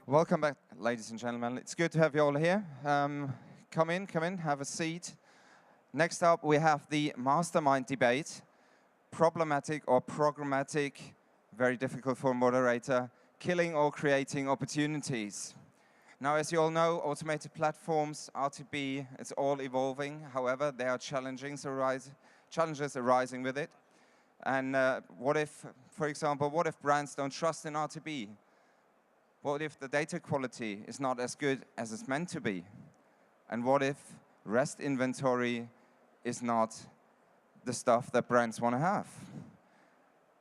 Welcome back, ladies and gentlemen. It's good to have you all here. Come in, have a seat. Next up, we have the mastermind debate. Problematic or programmatic, very difficult for a moderator, killing or creating opportunities. Now, as you all know, automated platforms, RTB, it's all evolving. However, there are challenges arising with it. And what if, for example, what if brands don't trust in RTB? What if the data quality is not as good as it's meant to be? And what if REST inventory is not the stuff that brands want to have?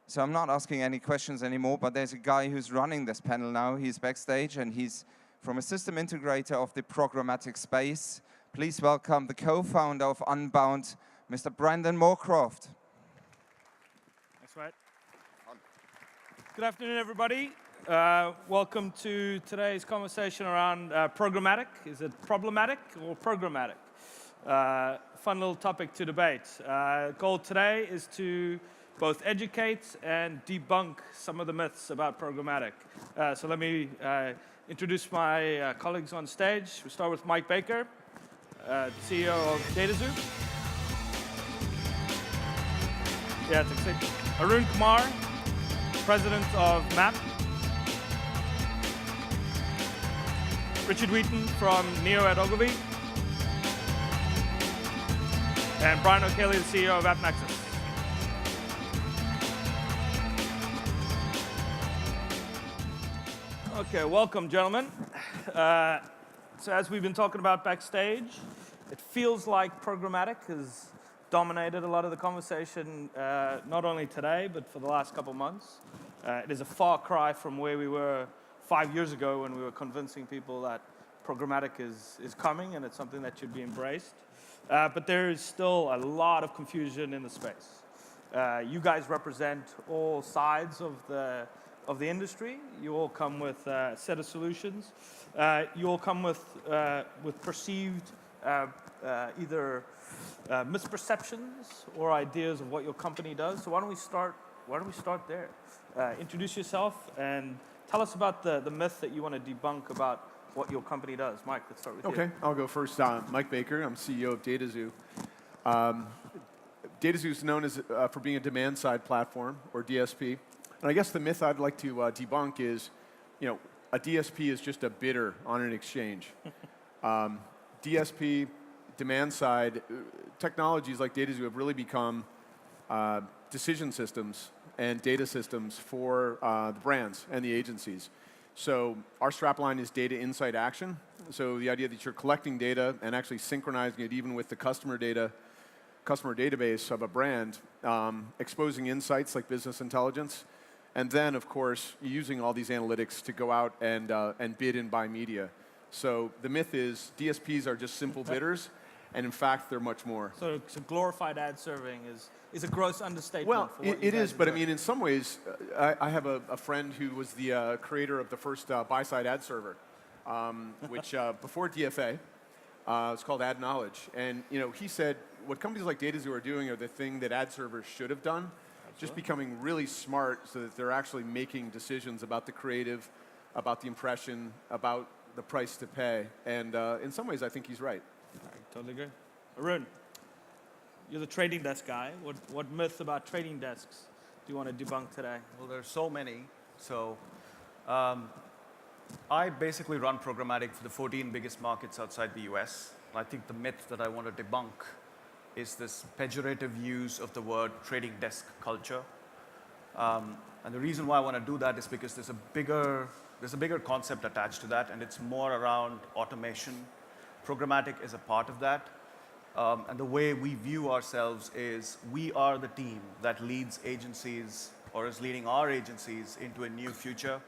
So I'm not asking any questions anymore, but there's a guy who's running this panel now. He's backstage, and he's from a system integrator of the programmatic space. Please welcome the co-founder of Unbound, Mr. Brandon Moorcroft. That's right. Good afternoon, everybody. Welcome to today's conversation around programmatic. Is it problematic or programmatic? Fun little topic to debate. Goal today is to both educate and debunk some of the myths about programmatic. So let me introduce my colleagues on stage. We start with Mike Baker, CEO of DataXu. Yeah, it's exciting. Arun Kumar, president of MAP. Richard Wheaton from Neo at Ogilvy. And Brian O'Kelly, the CEO of AppNexus. Okay, welcome, gentlemen. So as we've been talking about backstage, it feels like programmatic has dominated a lot of the conversation, not only today, but for the last couple of months. It is a far cry from where we were 5 years ago when we were convincing people that programmatic is coming and it's something that should be embraced. But there is still a lot of confusion in the space. You guys represent all sides of the industry. You all come with a set of solutions. You all come with perceived either misperceptions or ideas of what your company does. So why don't we start there? Introduce yourself and tell us about the myth that you want to debunk about what your company does. Mike, let's start with you. Okay, I'll go first. Mike Baker, I'm CEO of DataXu. DataXu is known as for being a demand-side platform, or DSP. And I guess the myth I'd like to debunk is, a DSP is just a bidder on an exchange. DSP, demand-side, technologies like DataXu have really become decision systems and data systems for the brands and the agencies. So our strapline is data insight action. So the idea that you're collecting data and actually synchronizing it even with the customer database of a brand, exposing insights like business intelligence, and then, of course, using all these analytics to go out and bid and buy media. So the myth is DSPs are just simple bidders, and in fact, they're much more. So glorified ad serving is a gross understatement. Well, for what it is, but I mean, in some ways, I have a friend who was the creator of the first buy-side ad server, which before DFA, it's called Ad Knowledge. And he said what companies like DataXu are doing are the thing that ad servers should have done, just becoming really smart so that they're actually making decisions about the creative, about the impression, about the price to pay. And in some ways, I think he's right. I totally agree. Arun, you're the trading desk guy. What myth about trading desks do you want to debunk today? Well, there's so many. So I basically run programmatic for the 14 biggest markets outside the US. I think the myth that I want to debunk is this pejorative use of the word trading desk culture. And the reason why I want to do that is because there's a bigger concept attached to that, and it's more around automation. Programmatic is a part of that. And the way we view ourselves is we are the team that leads agencies or is leading our agencies into a new future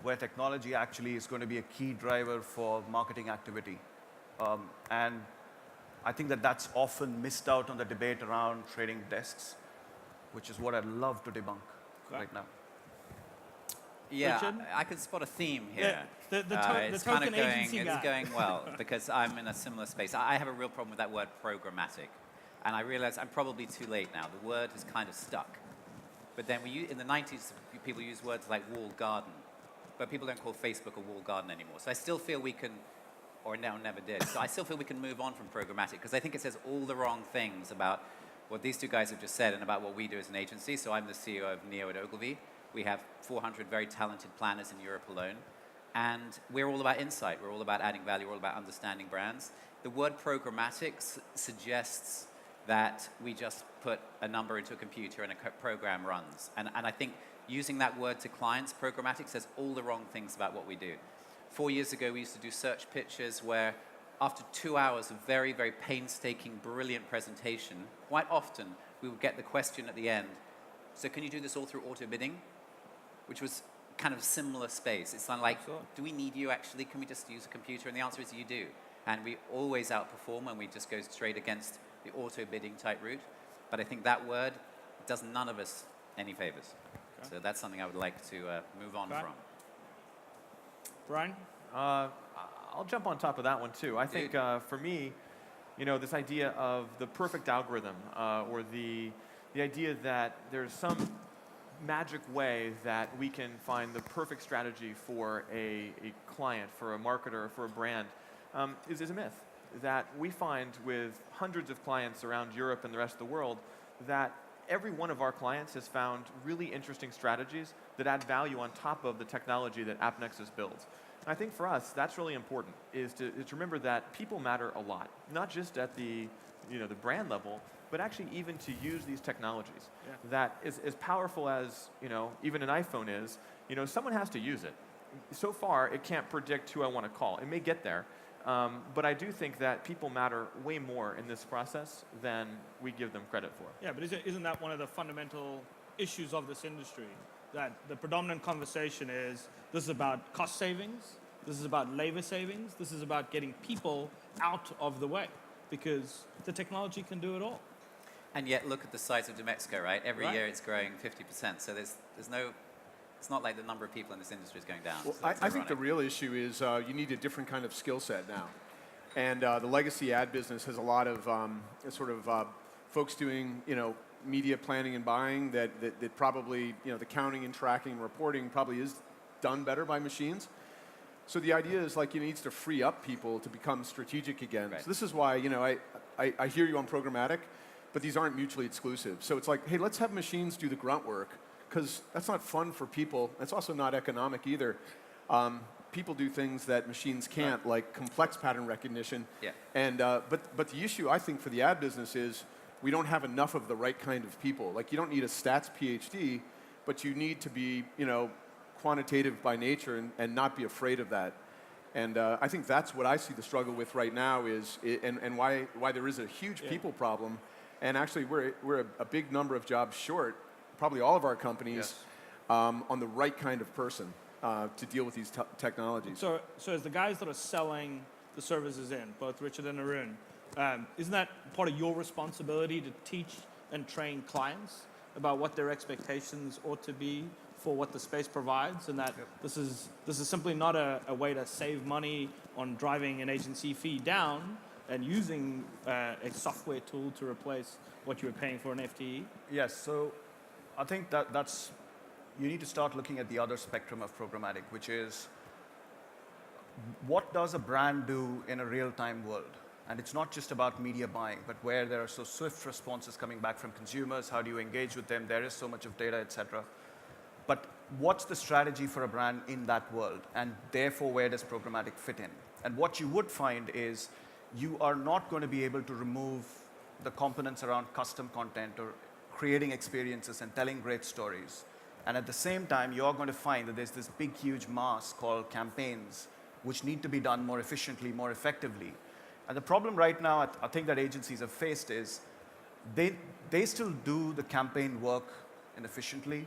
where technology actually is going to be a key driver for marketing activity. And I think that that's often missed out on the debate around trading desks, which is what I'd love to debunk right now. Yeah, Richard? I could spot a theme here. The It's kind token of going, agency guy. it's going well because I'm in a similar space. I have a real problem with that word programmatic, and I realize I'm probably too late now. The word has kind of stuck. But then in the 90s, people used words like walled garden. but people don't call Facebook a walled garden anymore. So I still feel we can, or now never did. So I still feel we can move on from programmatic because I think it says all the wrong things about what these two guys have just said and about what we do as an agency. So I'm the CEO of Neo at Ogilvy. We have 400 very talented planners in Europe alone. And we're all about insight. We're all about adding value. We're all about understanding brands. The word programmatic suggests that we just put a number into a computer and a program runs. And I think using that word to clients, programmatic, says all the wrong things about what we do. 4 years ago, we used to do search pitches where after 2 hours of very, very painstaking, brilliant presentation, quite often we would get the question at the end, so can you do this all through auto bidding? Which was kind of similar space. It's kind of like, do we need you actually? Can we just use a computer? And the answer is you do. And we always outperform when we just go straight against the auto bidding type route. But I think that word does none of us any favors. Okay. So that's something I would like to move on from. Brian? I'll jump on top of that one too. I think for me, this idea of the perfect algorithm or the idea that there's some magic way that we can find the perfect strategy for a client, for a marketer, for a brand is a myth. That we find with hundreds of clients around Europe and the rest of the world that every one of our clients has found really interesting strategies that add value on top of the technology that AppNexus builds. And I think for us, that's really important, is to remember that people matter a lot, not just at the brand level, but actually even to use these technologies. Yeah. That is as powerful as even an iPhone is. Someone has to use it. So far, it can't predict who I want to call. It may get there, but I do think that people matter way more in this process than we give them credit for. Yeah, but isn't that one of the fundamental issues of this industry? That the predominant conversation is, this is about cost savings, this is about labor savings, this is about getting people out of the way, because the technology can do it all. And yet, look at the size of dmexco, right? Every year it's growing 50%. So there's no, it's not like the number of people in this industry is going down. Well, So I think the real issue is you need a different kind of skill set now. And the legacy ad business has a lot of folks doing, media planning and buying that probably, the counting and tracking and reporting probably is done better by machines. So the idea is it needs to free up people to become strategic again. Right. So this is why, I hear you on programmatic, but these aren't mutually exclusive. So it's like, hey, let's have machines do the grunt work, because that's not fun for people. It's also not economic either. People do things that machines can't, like complex pattern recognition. Yeah. And but the issue I think for the ad business is we don't have enough of the right kind of people. Like, you don't need a stats PhD, but you need to be, quantitative by nature and not be afraid of that. And I think that's what I see the struggle with right now is, and why there is a huge people problem. And actually, we're a big number of jobs short, probably all of our companies, on the right kind of person to deal with these technologies. So as the guys that are selling the services in, both Richard and Arun, isn't that part of your responsibility to teach and train clients about what their expectations ought to be for what the space provides, and that this is simply not a way to save money on driving an agency fee down and using a software tool to replace what you were paying for an FTE? Yes, so I think that's, you need to start looking at the other spectrum of programmatic, which is what does a brand do in a real-time world? And it's not just about media buying, but where there are so swift responses coming back from consumers, how do you engage with them? There is so much of data, et cetera. But what's the strategy for a brand in that world? And therefore, where does programmatic fit in? And what you would find is you are not going to be able to remove the components around custom content or creating experiences and telling great stories. And at the same time, you're going to find that there's this big, huge mass called campaigns, which need to be done more efficiently, more effectively. And the problem right now, I think that agencies have faced is they still do the campaign work inefficiently,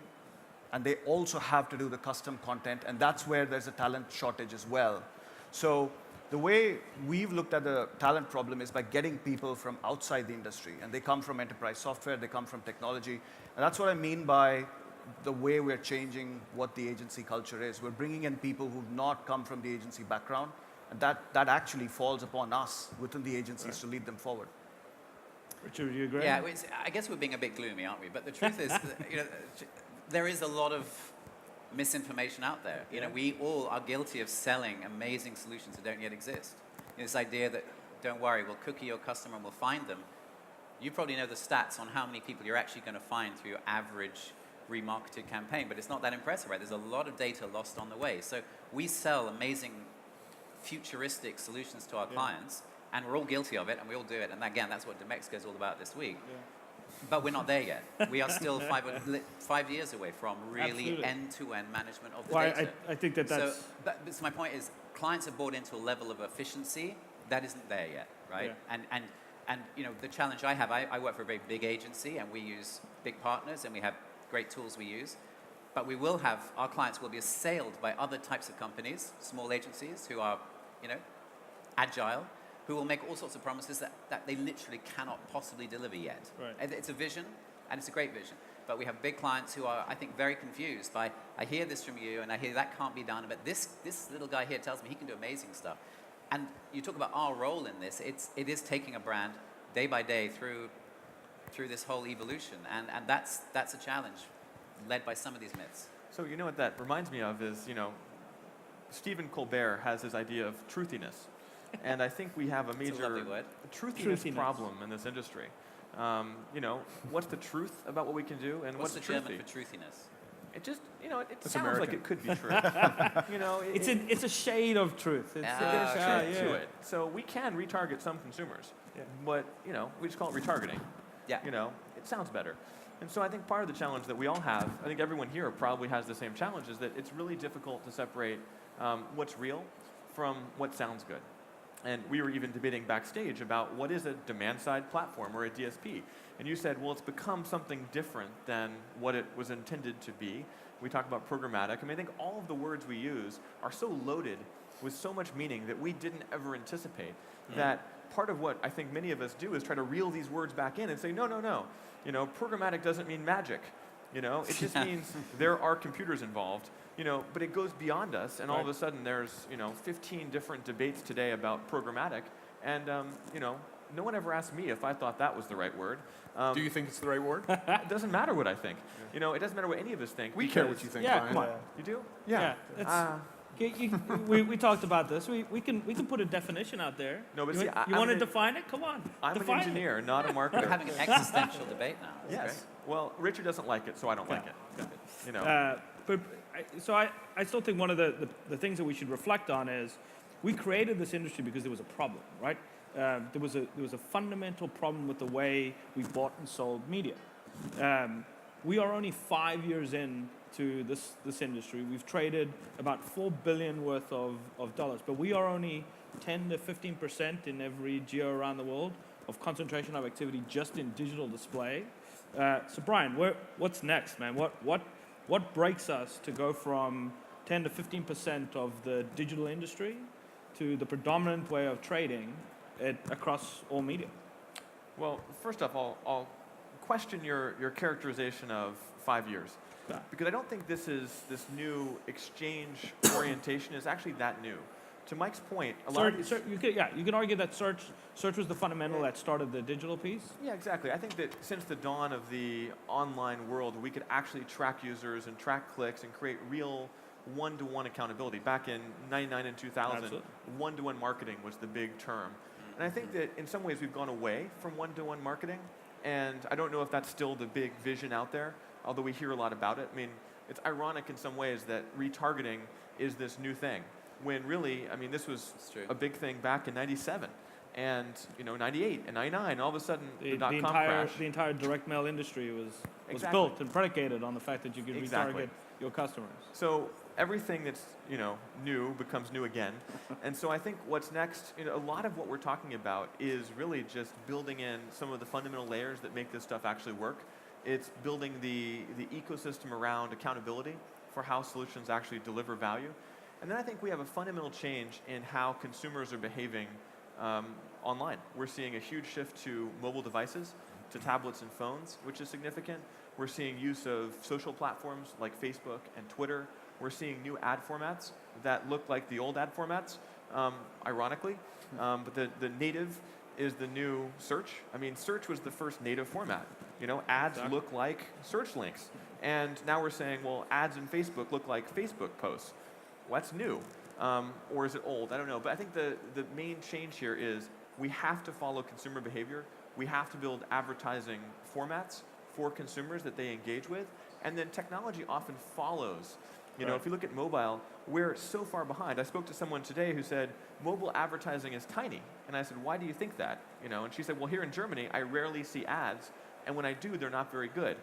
and they also have to do the custom content, and that's where there's a talent shortage as well. So the way we've looked at the talent problem is by getting people from outside the industry, and they come from enterprise software, they come from technology, and that's what I mean by the way we're changing what the agency culture is. We're bringing in people who've not come from the agency background, and that actually falls upon us within the agencies to lead them forward. Richard, do you agree? Yeah, I guess we're being a bit gloomy, aren't we? But the truth is, that, there is a lot of misinformation out there. You know, we all are guilty of selling amazing solutions that don't yet exist. You know, this idea that, don't worry, we'll cookie your customer and we'll find them. You probably know the stats on how many people you're actually going to find through your average remarketed campaign, but it's not that impressive, right? There's a lot of data lost on the way. So we sell amazing futuristic solutions to our clients, and we're all guilty of it, and we all do it. And again, that's what dmexco is all about this week. Yeah. But we're not there yet. We are still 5 years away from really end-to-end management of the data. I think that's... So my point is, clients have bought into a level of efficiency that isn't there yet, right? Yeah. And you know, the challenge I have, I work for a very big agency, and we use big partners, and we have great tools we use. But we will have, our clients will be assailed by other types of companies, small agencies who are, you know, agile, who will make all sorts of promises that they literally cannot possibly deliver yet. Right. It's a vision, and it's a great vision. But we have big clients who are, I think, very confused by, I hear this from you, and I hear that can't be done, but this little guy here tells me he can do amazing stuff. And you talk about our role in this, it is taking a brand day by day through this whole evolution, and that's a challenge led by some of these myths. So you know what that reminds me of is, you know, Stephen Colbert has his idea of truthiness. And I think we have a major truthiness problem in this industry. You know, what's the truth about what we can do, and what's the truthy? German for truthiness? It just, you know, it sounds American. Like it could be true. You know, it's a shade of truth. There's truth to it. So we can retarget some consumers, but you know, we just call it retargeting. Yeah. You know, it sounds better. And so I think part of the challenge that we all have, I think everyone here probably has the same challenge, is that it's really difficult to separate what's real from what sounds good. And we were even debating backstage about what is a demand-side platform or a DSP. And you said, well, it's become something different than what it was intended to be. We talk about programmatic. I mean, I think all of the words we use are so loaded with so much meaning that we didn't ever anticipate. That part of what I think many of us do is try to reel these words back in and say, no, no, no. You know, programmatic doesn't mean magic. You know, it just means there are computers involved. You know, but it goes beyond us, and all of a sudden there's, you know, 15 different debates today about programmatic, and, you know, no one ever asked me if I thought that was the right word. Do you think it's the right word? It doesn't matter what I think. You know, it doesn't matter what any of us think. We care what you think, Brian. Come on. You do? Yeah. We talked about this. We can put a definition out there. No, but you want to define it? Come on. I'm an engineer, not a marketer. We're having an existential debate now. Yes. Great. Well, Richard doesn't like it, so I don't like it. You know. I still think one of the things that we should reflect on is we created this industry because there was a problem, right? There was a fundamental problem with the way we bought and sold media. We are only 5 years into this industry. We've traded about $4 billion worth of dollars, but we are only 10 to 15% in every geo around the world of concentration of activity just in digital display. So Brian, what's next, man? What breaks us to go from 10 to 15% of the digital industry to the predominant way of trading across all media? Well, first off, I'll question your characterization of 5 years. Because I don't think this new exchange orientation is actually that new. To Mike's point, you could argue that search was the fundamental that started the digital piece. Yeah, exactly. I think that since the dawn of the online world, we could actually track users and track clicks and create real one-to-one accountability. Back in 99 and 2000, one-to-one marketing was the big term. And I think that in some ways we've gone away from one-to-one marketing, and I don't know if that's still the big vision out there, although we hear a lot about it. I mean, it's ironic in some ways that retargeting is this new thing, when really, I mean, this was a big thing back in 97, and, you know, 98 and 99, all of a sudden the dot-com crash. The entire direct mail industry was built and predicated on the fact that you could retarget your customers. So everything that's, you know, new becomes new again. And so I think what's next, you know, a lot of what we're talking about is really just building in some of the fundamental layers that make this stuff actually work. It's building the ecosystem around accountability for how solutions actually deliver value. And then I think we have a fundamental change in how consumers are behaving online. We're seeing a huge shift to mobile devices, to tablets and phones, which is significant. We're seeing use of social platforms like Facebook and Twitter. We're seeing new ad formats that look like the old ad formats, ironically. But the native is the new search. I mean, search was the first native format. You know, ads look like search links. And now we're saying, well, ads in Facebook look like Facebook posts. What's new? Or is it old? I don't know. But I think the main change here is we have to follow consumer behavior. We have to build advertising formats for consumers that they engage with. And then technology often follows. You know, if you look at mobile, we're so far behind. I spoke to someone today who said, mobile advertising is tiny. And I said, why do you think that? You know, and she said, well, here in Germany, I rarely see ads. And when I do, they're not very good.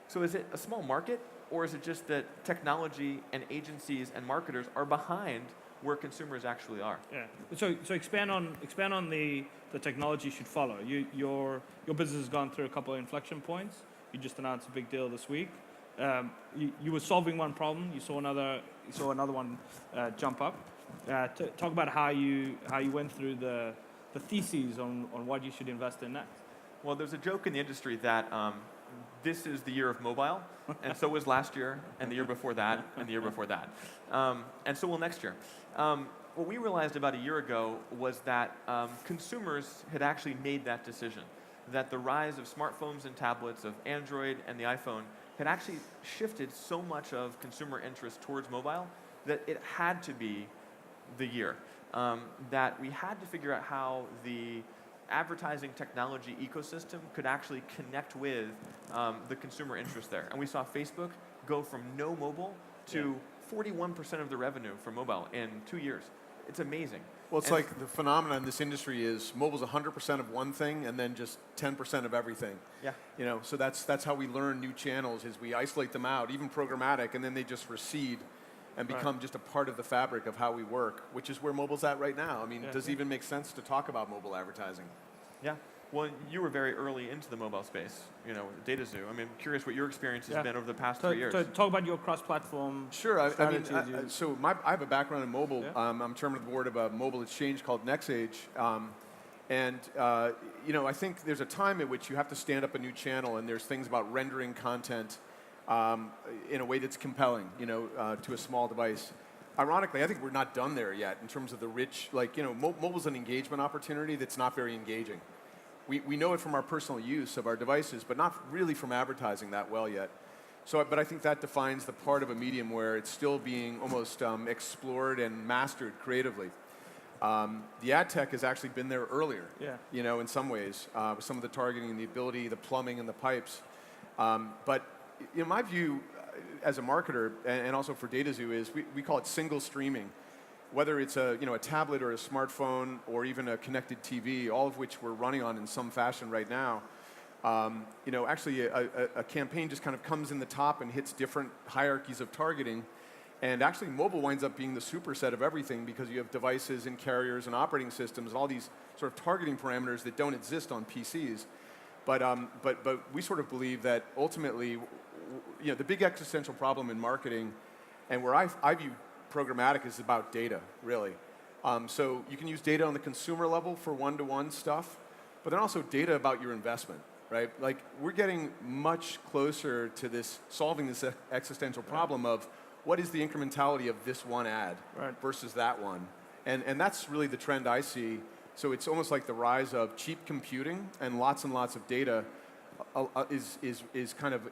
So is it a small market? Or is it just that technology and agencies and marketers are behind where consumers actually are? Yeah. So expand on the technology should follow. Your business has gone through a couple of inflection points. You just announced a big deal this week. You were solving one problem. You saw another one jump up. Talk about how you went through the theses on what you should invest in next. Well, there's a joke in the industry that this is the year of mobile, and so was last year, and the year before that, and the year before that. And so will next year. What we realized about a year ago was that consumers had actually made that decision, that the rise of smartphones and tablets, of Android and the iPhone, had actually shifted so much of consumer interest towards mobile that it had to be the year. That we had to figure out how the advertising technology ecosystem could actually connect with the consumer interest there. And we saw Facebook go from no mobile to 41% of the revenue from mobile in 2 years. It's amazing. Well, it's like the phenomenon in this industry is mobile's 100% of one thing and then just 10% of everything. Yeah. You know, so that's how we learn new channels is we isolate them out, even programmatic, and then they just recede and become just a part of the fabric of how we work, which is where mobile's at right now. I mean, does it even make sense to talk about mobile advertising? Yeah. Well, you were very early into the mobile space, you know, DataXu. I mean, I'm curious what your experience has been over the past 3 years. So talk about your cross-platform. Sure. I mean, I have a background in mobile. Yeah. I'm chairman of the board of a mobile exchange called NextAge. You know, I think there's a time at which you have to stand up a new channel, and there's things about rendering content in a way that's compelling, you know, to a small device. Ironically, I think we're not done there yet in terms of the rich, like, you know, mobile's an engagement opportunity that's not very engaging. We know it from our personal use of our devices, but not really from advertising that well yet. So, but I think that defines the part of a medium where it's still being almost explored and mastered creatively. The ad tech has actually been there earlier, you know, in some ways, with some of the targeting and the ability, the plumbing and the pipes. But you know, my view as a marketer, and also for DataXu, is we call it single streaming. Whether it's a tablet or a smartphone or even a connected TV, all of which we're running on in some fashion right now, you know, actually a campaign just kind of comes in the top and hits different hierarchies of targeting. And actually mobile winds up being the superset of everything because you have devices and carriers and operating systems and all these sort of targeting parameters that don't exist on PCs. But we sort of believe that ultimately, you know, the big existential problem in marketing, and where I view programmatic is about data, really. So you can use data on the consumer level for one-to-one stuff, but then also data about your investment, right? Like, we're getting much closer to solving this existential problem of what is the incrementality of this one ad versus that one. And that's really the trend I see. So it's almost like the rise of cheap computing and lots of data is kind of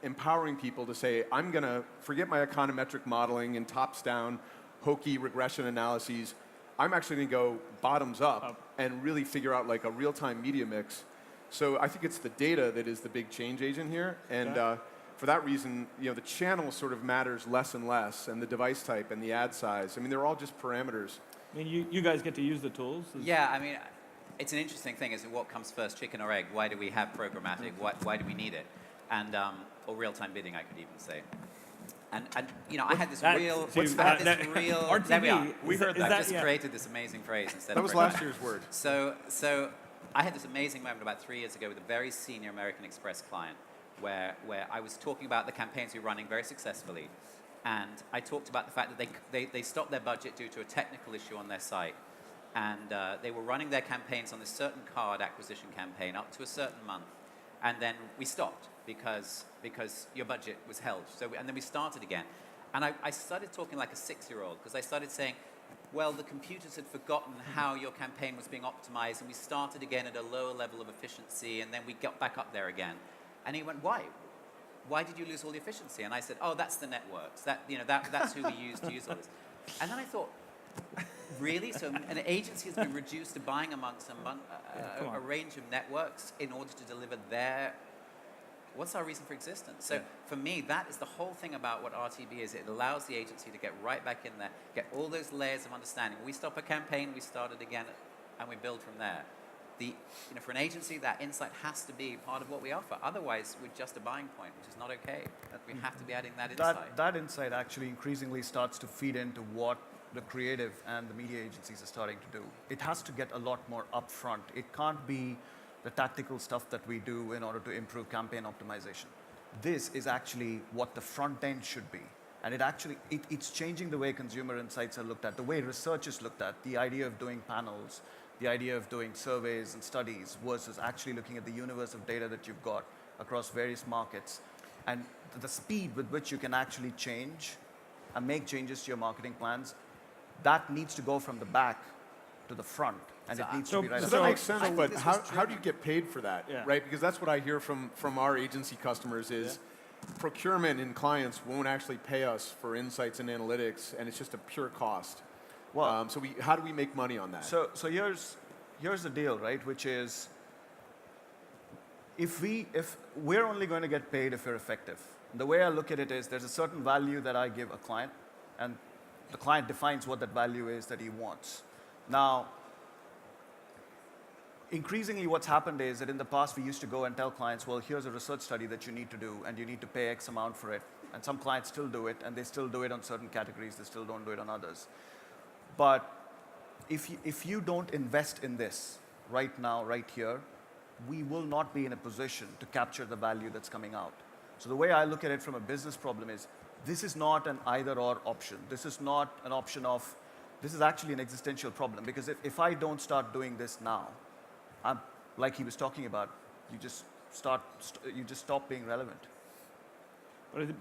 empowering people to say, I'm going to forget my econometric modeling and tops-down, hokey regression analyses. I'm actually going to go bottoms up and really figure out like a real-time media mix. So I think it's the data that is the big change agent here. And for that reason, you know, the channel sort of matters less and less, and the device type and the ad size. I mean, they're all just parameters. I mean, you guys get to use the tools. Yeah, I mean, it's an interesting thing. Is what comes first, chicken or egg? Why do we have programmatic? Why do we need it? And or real-time bidding, I could even say. And you know, I had this real. RTB, there we are. We heard that. I just created this amazing phrase instead. That was last year's word. So I had this amazing moment about 3 years ago with a very senior American Express client, where I was talking about the campaigns we were running very successfully, and I talked about the fact that they stopped their budget due to a technical issue on their site, and they were running their campaigns on this certain card acquisition campaign up to a certain month, and then we stopped because your budget was held. And then we started again. And I started talking like a 6-year-old, because I started saying, well, the computers had forgotten how your campaign was being optimized, and we started again at a lower level of efficiency, and then we got back up there again. And he went, why? Why did you lose all the efficiency? And I said, oh, that's the networks. That's who we use to use all this. And then I thought, really? So an agency has been reduced to buying amongst a range of networks in order to deliver their... What's our reason for existence? So for me, that is the whole thing about what RTB is. It allows the agency to get right back in there, get all those layers of understanding. When we stop a campaign, we start it again, and we build from there. For an agency, that insight has to be part of what we offer. Otherwise, we're just a buying point, which is not okay. We have to be adding that insight. That insight actually increasingly starts to feed into what the creative and the media agencies are starting to do. It has to get a lot more upfront. It can't be the tactical stuff that we do in order to improve campaign optimization. This is actually what the front end should be. And it's changing the way consumer insights are looked at, the way research is looked at, the idea of doing panels, the idea of doing surveys and studies versus actually looking at the universe of data that you've got across various markets. And the speed with which you can actually change and make changes to your marketing plans, that needs to go from the back to the front. And it needs to be right. So that makes sense, but how do you get paid for that, right? Because that's what I hear from our agency customers is procurement and clients won't actually pay us for insights and analytics, and it's just a pure cost. Well, how do we make money on that? So here's the deal, right? Which is, if we're only going to get paid if we're effective. The way I look at it is, there's a certain value that I give a client, and the client defines what that value is that he wants. Now, increasingly what's happened is that in the past we used to go and tell clients, well, here's a research study that you need to do, and you need to pay X amount for it. And some clients still do it, and they still do it on certain categories, they still don't do it on others. But if you don't invest in this right now, right here, we will not be in a position to capture the value that's coming out. So the way I look at it from a business problem is, this is not an either-or option. This is not an option of, this is actually an existential problem. Because if I don't start doing this now, like he was talking about, you just stop being relevant.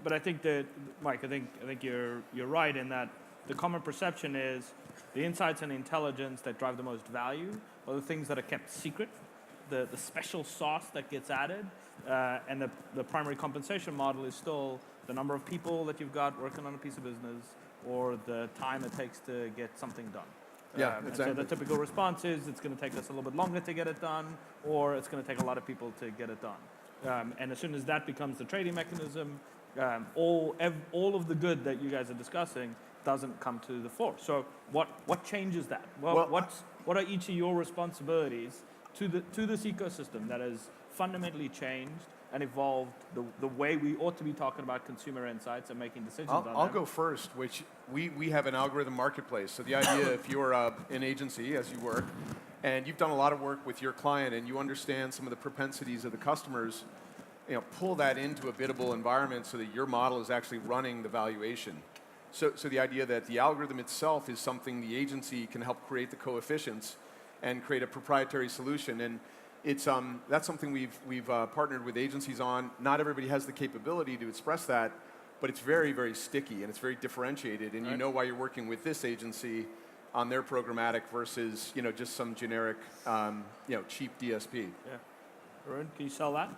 But I think that, Mike, I think you're right in that the common perception is the insights and intelligence that drive the most value are the things that are kept secret, the special sauce that gets added, and the primary compensation model is still the number of people that you've got working on a piece of business or the time it takes to get something done. Yeah, exactly. So the typical response is it's going to take us a little bit longer to get it done, or it's going to take a lot of people to get it done. And as soon as that becomes the trading mechanism, all of the good that you guys are discussing doesn't come to the fore. So what changes that? Well, what are each of your responsibilities to this ecosystem that has fundamentally changed and evolved the way we ought to be talking about consumer insights and making decisions on them? I'll go first, which we have an algorithm marketplace. So the idea, if you're an agency, as you work, and you've done a lot of work with your client and you understand some of the propensities of the customers, pull that into a biddable environment so that your model is actually running the valuation. So the idea that the algorithm itself is something the agency can help create the coefficients and create a proprietary solution. And it's that's something we've partnered with agencies on. Not everybody has the capability to express that, but it's very, very sticky and it's very differentiated. And you know why you're working with this agency on their programmatic versus just some generic cheap DSP. Yeah, Arun, can you sell that?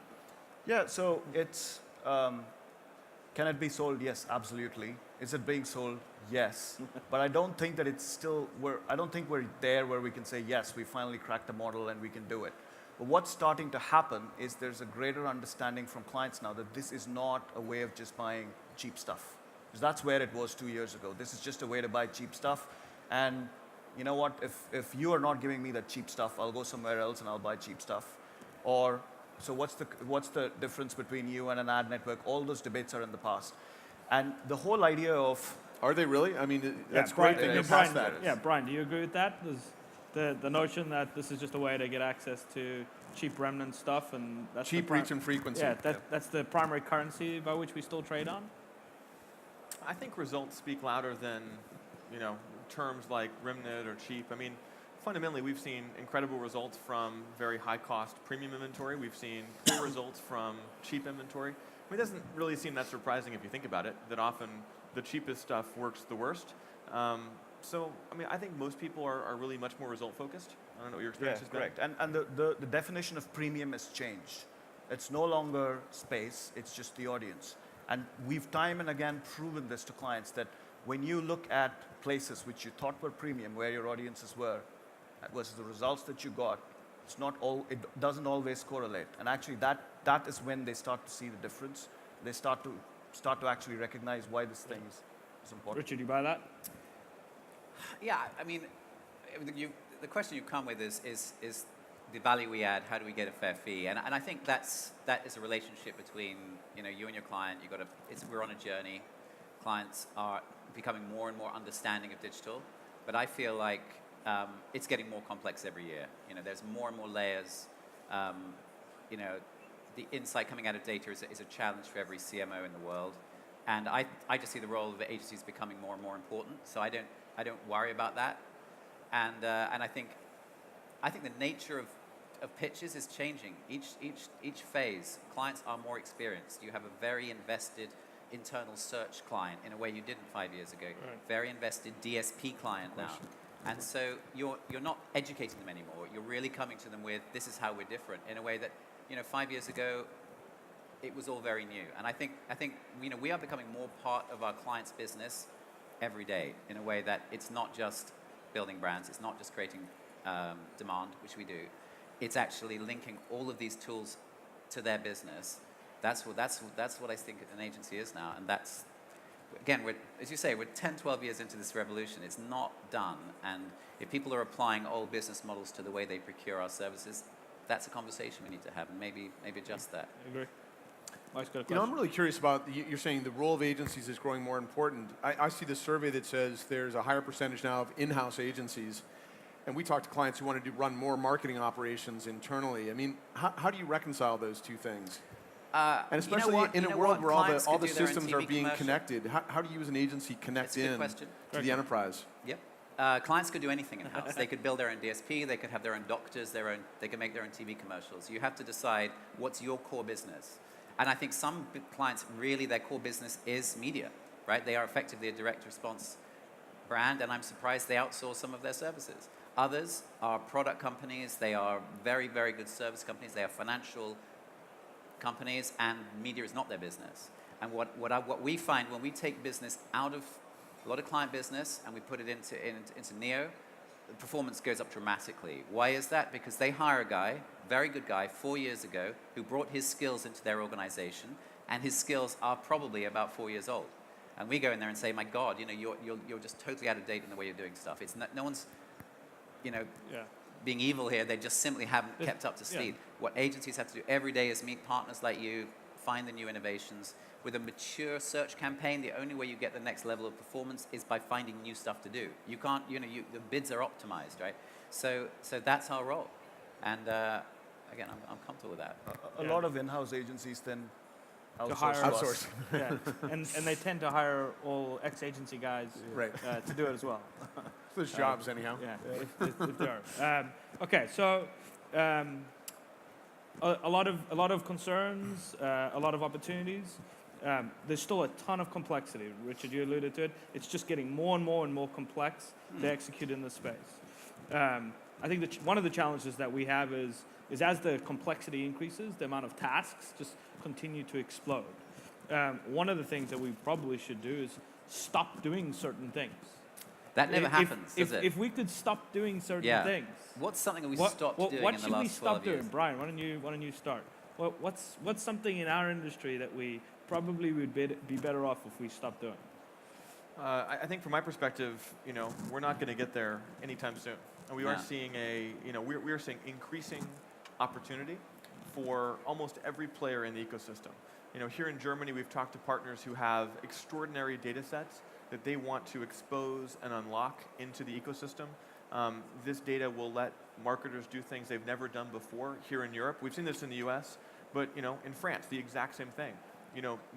Yeah. So it's can it be sold? Yes, absolutely. Is it being sold? Yes. But I don't think that it's still I don't think we're there where we can say yes, we finally cracked the model and we can do it. But what's starting to happen is there's a greater understanding from clients now that this is not a way of just buying cheap stuff. Because that's where it was 2 years ago. This is just a way to buy cheap stuff. And you know what? If you are not giving me that cheap stuff, I'll go somewhere else and I'll buy cheap stuff. Or so what's the difference between you and an ad network? All those debates are in the past. And the whole idea of... Are they really? I mean, that's Brian, great that you're Brian, past that. Yeah, Brian, do you agree with that? The notion that this is just a way to get access to cheap remnant stuff and that's cheap reach and frequency. Yeah, that's the primary currency by which we still trade on? I think results speak louder than, terms like remnant or cheap. I mean, fundamentally, we've seen incredible results from very high-cost premium inventory. We've seen poor results from cheap inventory. I mean, it doesn't really seem that surprising if you think about it, that often the cheapest stuff works the worst. So, I mean, I think most people are really much more result focused. I don't know what your experience has been. Correct. And the definition of premium has changed. It's no longer space, it's just the audience. And we've time and again proven this to clients that when you look at places which you thought were premium, where your audiences were, versus the results that you got, it doesn't always correlate. And actually that is when they start to see the difference. They start to actually recognize why this thing is important. Richard, you buy that? Yeah, I mean, the question you come with is the value we add. How do we get a fair fee? And I think that is a relationship between you and your client. We're on a journey. Clients are becoming more and more understanding of digital, but I feel like it's getting more complex every year. There's more and more layers. The insight coming out of data is a challenge for every CMO in the world, and I just see the role of the agencies becoming more and more important. So I don't worry about that, and I think the nature of pitches is changing. Each phase, clients are more experienced. You have a very invested internal search client in a way you didn't 5 years ago. Right. Very invested DSP client now. And so you're not educating them anymore. You're really coming to them with, this is how we're different, in a way that 5 years ago it was all very new. And I think we are becoming more part of our client's business every day in a way that it's not just building brands, it's not just creating demand, which we do. It's actually linking all of these tools to their business. That's what I think an agency is now, and that's, again, as you say, we're 10, 12 years into this revolution. It's not done, and if people are applying old business models to the way they procure our services, that's a conversation we need to have, and maybe adjust that. I agree. Mike's got a question. I'm really curious about, you're saying the role of agencies is growing more important. I see this survey that says there's a higher percentage now of in-house agencies, and we talk to clients who want to run more marketing operations internally. I mean, how do you reconcile those two things? And especially in a world where all the systems are being connected, how do you as an agency connect in to the enterprise? Yep. Clients could do anything in-house. They could build their own DSP, they could have their own doctors, they could make their own TV commercials. You have to decide what's your core business. And I think some clients, really their core business is media, right? They are effectively a direct response brand, and I'm surprised they outsource some of their services. Others are product companies, they are very, very good service companies, they are financial companies, and media is not their business. And what we find when we take business out of a lot of client business and we put it into Neo, the performance goes up dramatically. Why is that? Because they hire a guy, very good guy, 4 years ago, who brought his skills into their organization, and his skills are probably about 4 years old. And we go in there and say, my God, you're just totally out of date in the way you're doing stuff. It's no one's, being evil here. They just simply haven't kept up to speed. What agencies have to do every day is meet partners like you, find the new innovations. With a mature search campaign, the only way you get the next level of performance is by finding new stuff to do. You can't, the bids are optimized, right? So that's our role. And again, I'm comfortable with that. A lot of in-house agencies then outsource. Yeah. And they tend to hire all ex-agency guys to do it as well. Those jobs, anyhow. Yeah, if there are. Okay, so a lot of concerns, a lot of opportunities. There's still a ton of complexity. Richard, you alluded to it. It's just getting more and more complex to execute in this space. I think that one of the challenges that we have is as the complexity increases, the amount of tasks just continue to explode. One of the things that we probably should do is stop doing certain things. That never happens, does it? If we could stop doing certain things. What's something that we stopped doing in the last 12 years? What should we stop doing? Brian, why don't you start? What's something in our industry that we probably would be better off if we stopped doing? I think from my perspective, we're not going to get there anytime soon. And we are seeing we are seeing increasing opportunity for almost every player in the ecosystem. Here in Germany, we've talked to partners who have extraordinary data sets that they want to expose and unlock into the ecosystem. This data will let marketers do things they've never done before here in Europe. We've seen this in the US, but in France, the exact same thing.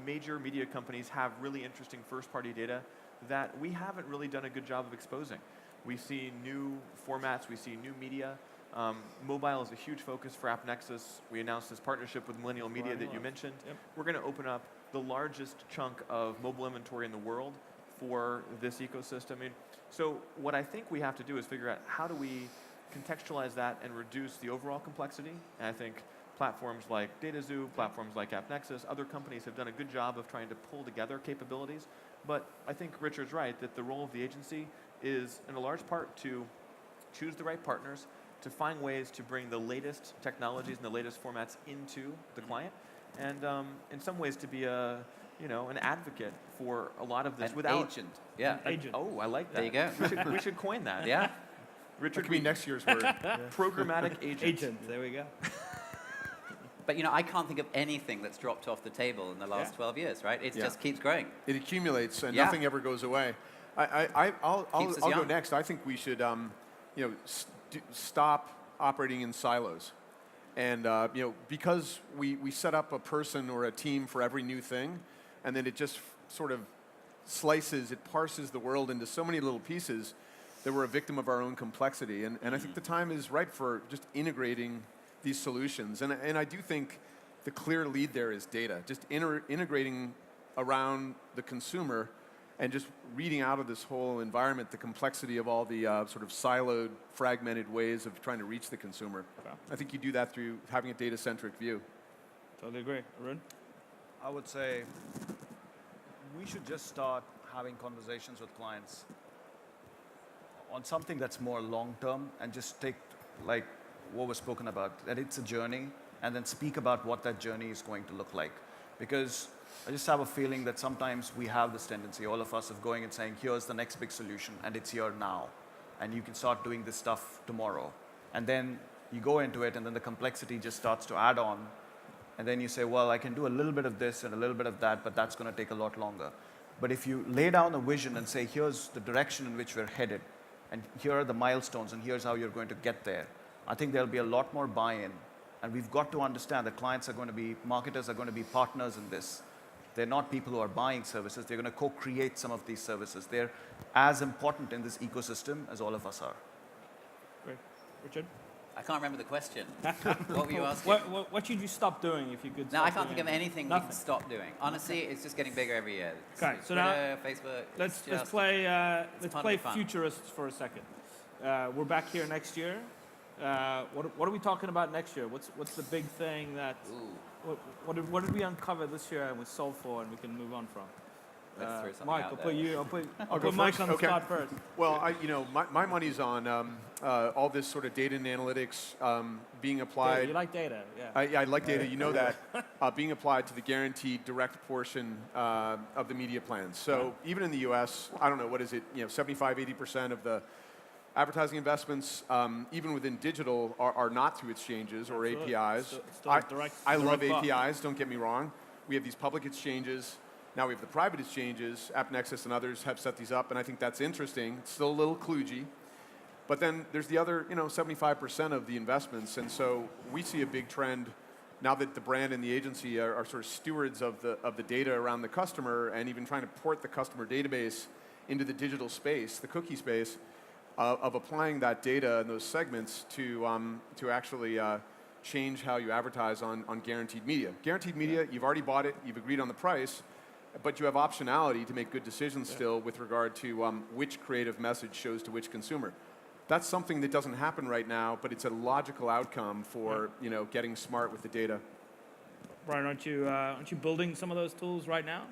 Major media companies have really interesting first-party data that we haven't really done a good job of exposing. We see new formats, we see new media. Mobile is a huge focus for AppNexus. We announced this partnership with Millennial Media that you mentioned. Yep. We're going to open up the largest chunk of mobile inventory in the world for this ecosystem. I mean, So what I think we have to do is figure out how do we contextualize that and reduce the overall complexity. And I think platforms like DataXu, platforms like AppNexus, other companies have done a good job of trying to pull together capabilities. But I think Richard's right that the role of the agency is in a large part to choose the right partners, to find ways to bring the latest technologies and the latest formats into the client, and in some ways to be an advocate for a lot of this without agent. Yeah. Agent. Oh, I like that. There you go. We should coin that. Yeah. That Richard, could be next year's word. programmatic agent. Agent. There we go. But I can't think of anything that's dropped off the table in the last 12 years, right? It just keeps growing. It accumulates, and Yeah. nothing ever goes away. I'll Keeps us go young. next. I think we should stop operating in silos. And because we set up a person or a team for every new thing, and then it just sort of it parses the world into so many little pieces that we're a victim of our own complexity. And I think the time is right for just integrating these solutions. And I do think the clear lead there is data, just integrating around the consumer and just reading out of this whole environment the complexity of all the sort of siloed, fragmented ways of trying to reach the consumer. Okay. I think you do that through having a data-centric view. Totally agree. Arun? I would say we should just start having conversations with clients on something that's more long-term and just take, like what was spoken about, that it's a journey, and then speak about what that journey is going to look like. Because I just have a feeling that sometimes we have this tendency, all of us, of going and saying, here's the next big solution, and it's here now. And you can start doing this stuff tomorrow. And then you go into it, and then the complexity just starts to add on. And then you say, well, I can do a little bit of this and a little bit of that, but that's going to take a lot longer. But if you lay down a vision and say, here's the direction in which we're headed, and here are the milestones, and here's how you're going to get there, I think there'll be a lot more buy-in. And we've got to understand that clients are going to be, marketers are going to be partners in this. They're not people who are buying services. They're going to co-create some of these services. They're as important in this ecosystem as all of us are. Great. Richard? I can't remember the question. What were you asking? What should you stop doing if you could? No, I can't think of anything we Nothing. can stop doing. Honestly, it's just getting bigger every year. Okay, so Twitter, Facebook. Let's just play fun. futurists for a second. We're back here next year. What are we talking about next year? What's the big thing that? Ooh. What did we uncover this year and we solved for and we can move on from? Let's throw something Mike, out I'll there. put you. I'll go put Mike first? on the Okay. spot first. Well, my money's on all this sort of data and analytics being applied. Data, you like data, yeah. I like data, you know that, being applied to the guaranteed direct portion of the media plans. So even in the US, I don't know, what is it, 75, 80% of the advertising investments, even within digital, are not through exchanges or Absolutely. APIs. Still direct- I love direct bot. APIs, don't get me wrong. We have these public exchanges. Now we have the private exchanges. AppNexus and others have set these up, and I think that's interesting. It's still a little kludgy. But then there's the other, 75% of the investments, and so we see a big trend now that the brand and the agency are sort of stewards of the data around the customer, and even trying to port the customer database into the digital space, the cookie space, of applying that data and those segments to actually change how you advertise on guaranteed media. Guaranteed media, you've already bought it, you've agreed on the price, but you have optionality to make good decisions still with regard to which creative message shows to which consumer. That's something that doesn't happen right now, but it's a logical outcome for getting smart with the data. Brian, aren't you building some of those tools right now?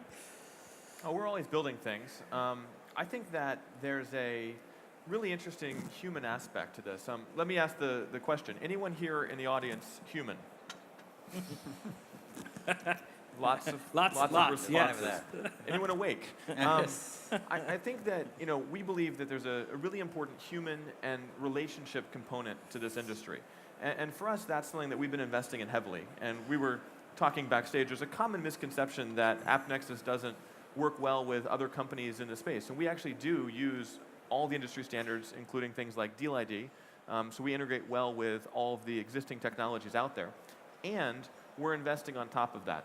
Oh, we're always building things. I think that there's a really interesting human aspect to this. Let me ask the question. Anyone here in the audience human? Lots of responses. yes. Anyone awake? I think that we believe that there's a really important human and relationship component to this industry. And for us, that's something that we've been investing in heavily. And we were talking backstage, there's a common misconception that AppNexus doesn't work well with other companies in the space. And we actually do use all the industry standards, including things like Deal ID. So we integrate well with all of the existing technologies out there. And we're investing on top of that.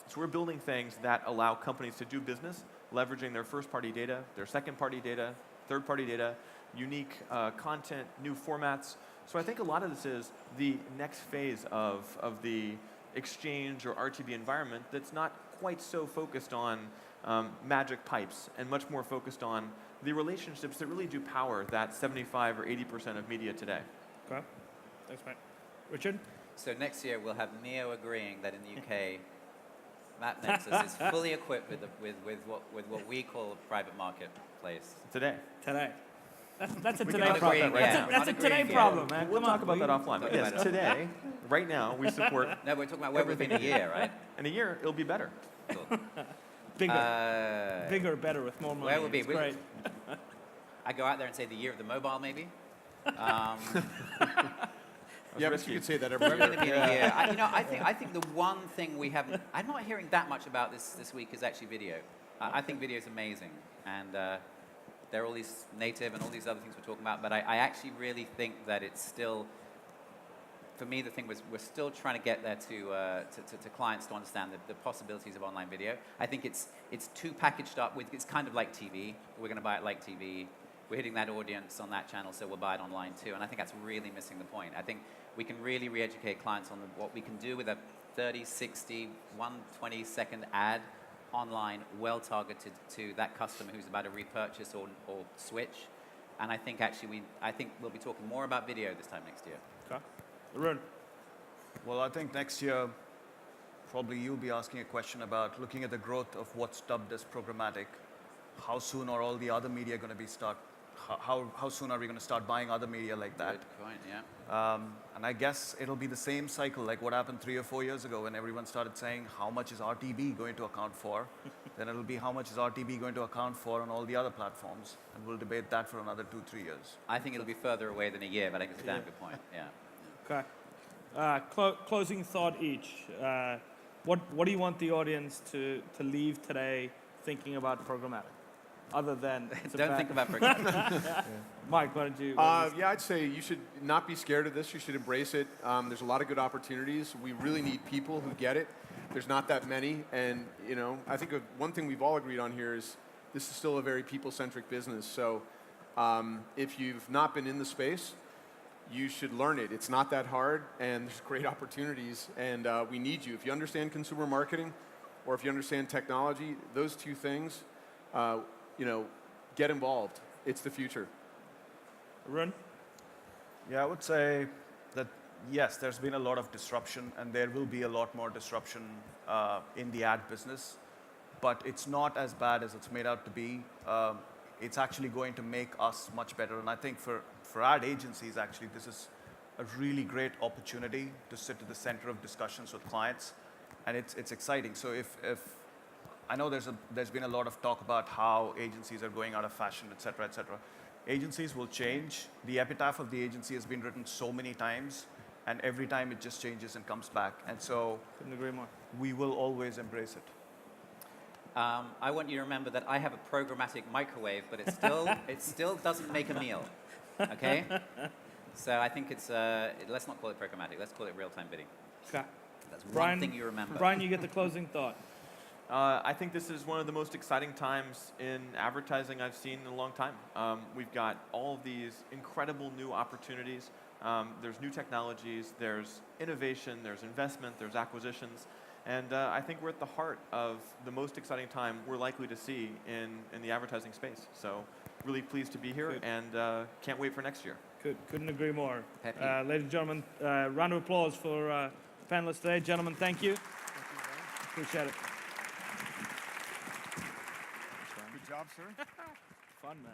So we're building things that allow companies to do business, leveraging their first-party data, their second-party data, third-party data, unique content, new formats. So I think a lot of this is the next phase of the exchange or RTB environment that's not quite so focused on magic pipes and much more focused on the relationships that really do power that 75 or 80% of media today. Okay. Thanks, mate. Richard? So next year we'll have Neo agreeing that in the UK, Map Nexus is fully equipped with what we call a private marketplace. Today. Today. That's a We today can problem. agree, yeah. That's a today problem, man. We'll Come talk on. about that offline. But yes, today, right now, we support. No, we're talking about where we'll be in a year, right? In a year, it'll be better. Cool. Bigger, better, with more money. Where will be? It's great. I go out there and say the year of the mobile, maybe. Yeah, but you could say that every We're going to year. be in a year. I think the one thing we haven't, I'm not hearing that much about this week is actually video. I think video is amazing. And there are all these native and all these other things we're talking about. But I actually really think that it's still, for me, the thing was we're still trying to get there to clients to understand the possibilities of online video. I think it's too packaged up with, it's kind of like TV. We're going to buy it like TV. We're hitting that audience on that channel, so we'll buy it online too. And I think that's really missing the point. I think we can really re-educate clients on what we can do with a 30, 60, 120-second ad online, well-targeted to that customer who's about to repurchase or switch. And I think actually we'll be talking more about video this time next year. Okay. Arun? Well, I think next year, probably you'll be asking a question about looking at the growth of what's dubbed as programmatic. How soon are all the other media going to be how soon are we going to start buying other media like that? Good point, yeah. And I guess it'll be the same cycle like what happened 3 or 4 years ago when everyone started saying, how much is RTB going to account for? Then it'll be how much is RTB going to account for on all the other platforms? And we'll debate that for another 2-3 years. I think it'll be further away than a year, but I think it's a damn good point, yeah. Okay. Closing thought each. What do you want the audience to leave today thinking about programmatic? Other than don't think about programmatic. Mike, why don't you? Yeah, I'd say you should not be scared of this. You should embrace it. There's a lot of good opportunities. We really need people who get it. There's not that many, and I think one thing we've all agreed on here is this is still a very people-centric business. So, if you've not been in the space, you should learn it. It's not that hard, and there's great opportunities, and we need you. If you understand consumer marketing, or if you understand technology, those two things. Get involved. It's the future. Arun? Yeah, I would say that yes, there's been a lot of disruption, and there will be a lot more disruption in the ad business, but it's not as bad as it's made out to be. It's actually going to make us much better, and I think for ad agencies, actually, this is a really great opportunity to sit at the center of discussions with clients, and it's exciting. So if I know there's been a lot of talk about how agencies are going out of fashion, et cetera, et cetera. Agencies will change. The epitaph of the agency has been written so many times, and every time it just changes and comes back. And so Couldn't agree more. we will always embrace it. I want you to remember that I have a programmatic microwave, but it still doesn't make a meal. Okay? So I think it's let's not call it programmatic. Let's call it real-time bidding. Okay. That's Brian, one thing you remember. Brian, you get the closing thought. I think this is one of the most exciting times in advertising I've seen in a long time. We've got all of these incredible new opportunities. There's new technologies, there's innovation, there's investment, there's acquisitions. And I think we're at the heart of the most exciting time we're likely to see in the advertising space. So really pleased to be here. Good. And can't wait for next year. Couldn't agree more. Happy. Ladies and gentlemen, round of applause for the panelists today. Gentlemen, thank you. Appreciate it. Good job, sir. Fun, man.